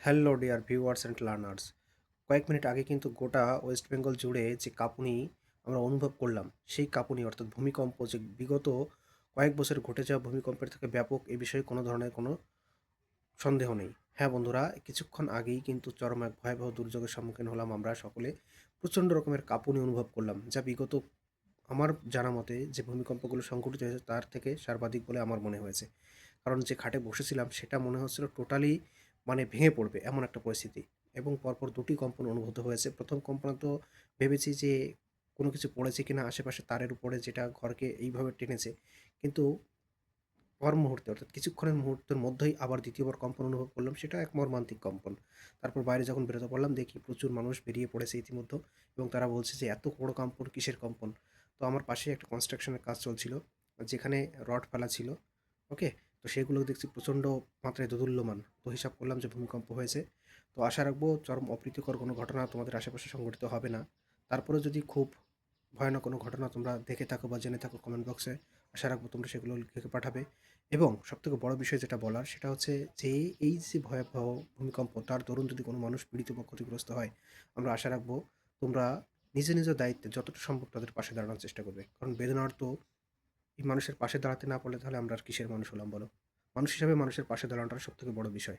Hello dear viewers and learners. কয়েক minute আগে কিন্তু গোটা ওয়েস্ট বেঙ্গল জুড়ে যে কাঁপুনি আমরা অনুভব করলাম, সেই কাঁপুনি অর্থাৎ ভূমিকম্প যে বিগত কয়েক বছর ঘটে যাওয়া ভূমিকম্পের থেকে ব্যাপক, এ বিষয়ে কোনো ধরনের কোনো সন্দেহ নেই। হ্যাঁ বন্ধুরা, কিছুক্ষণ আগেই কিন্তু চরম এক ভয়াবহ দুর্যোগের সম্মুখীন হলাম আমরা সকলে। প্রচণ্ড রকমের কাঁপুনি অনুভব করলাম, যা বিগত আমার জানা মতে যে ভূমিকম্পগুলো সংঘটিত হয়েছে তার থেকে সর্বাধিক বলে আমার মনে হয়েছে। কারণ যে খাটে বসেছিলাম সেটা মনে হচ্ছিল টোটালি মানে ভেঙে পড়বে এমন একটা পরিস্থিতি। এবং পরপর ২ টি কম্পন অনুভূত হয়েছে। ১ম কম্পনে তো ভেবেছি যে কোনো কিছু পড়েছে কিনা আশেপাশে তারের উপরে, যেটা ঘরকে এইভাবে টেনেছে। কিন্তু পর মুহূর্তে অর্থাৎ কিছুক্ষণের মুহূর্তের মধ্যেই আবার ২য় বার কম্পন অনুভব করলাম। সেটা এক মর্মান্তিক কম্পন। তারপর বাইরে যখন বেরোতে পারলাম দেখি প্রচুর মানুষ বেরিয়ে পড়েছে ইতিমধ্যে, এবং তারা বলছে যে এত বড় কম্পন, কিসের কম্পন? তো আমার পাশেই একটা কনস্ট্রাকশনের কাজ চলছিল, যেখানে রড ফেলা ছিল। ওকে? তো সেগুলো দেখছি প্রচণ্ড মাত্রায় দোদুল্যমান। তো হিসাব করলাম যে ভূমিকম্প হয়েছে। তো আশা রাখবো চরম অপ্রীতিকর কোনো ঘটনা তোমাদের আশেপাশে সংঘটিত হবে না। তারপরেও যদি খুব ভয়ানক কোনো ঘটনা তোমরা দেখে থাকো বা জেনে থাকো, কমেন্ট বক্সে আশা রাখবো তোমরা সেগুলো লিখে পাঠাবে। এবং সবথেকে বড় বিষয় যেটা বলার সেটা হচ্ছে যে এই যে ভয়াবহ ভূমিকম্প, তার দরুন যদি কোনো মানুষ পীড়িত বা ক্ষতিগ্রস্ত হয়, আমরা আশা রাখবো তোমরা নিজ নিজ দায়িত্বে যতটা সম্ভব তাদের পাশে দাঁড়ানোর চেষ্টা করবে। কারণ বেদনার তো এই মানুষের পাশে দাঁড়াতে না পারলে তাহলে আমরা আর কিসের মানুষ হলাম বলো? মানুষ হিসাবে মানুষের পাশে দাঁড়ানোটা সবথেকে বড় বিষয়।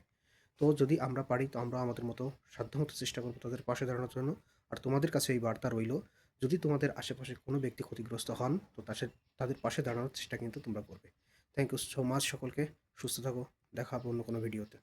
তো যদি আমরা পারি তো আমরা আমাদের মতো সাধ্যমতো চেষ্টা করব তাদের পাশে দাঁড়ানোর জন্য। আর তোমাদের কাছে এই বার্তা রইলো, যদি তোমাদের আশেপাশে কোনো ব্যক্তি ক্ষতিগ্রস্ত হন তো তাদের পাশে দাঁড়ানোর চেষ্টা কিন্তু তোমরা করবে। থ্যাংক ইউ সো মাচ সকলকে। সুস্থ থাকো। দেখা হবে অন্য কোনো ভিডিওতে।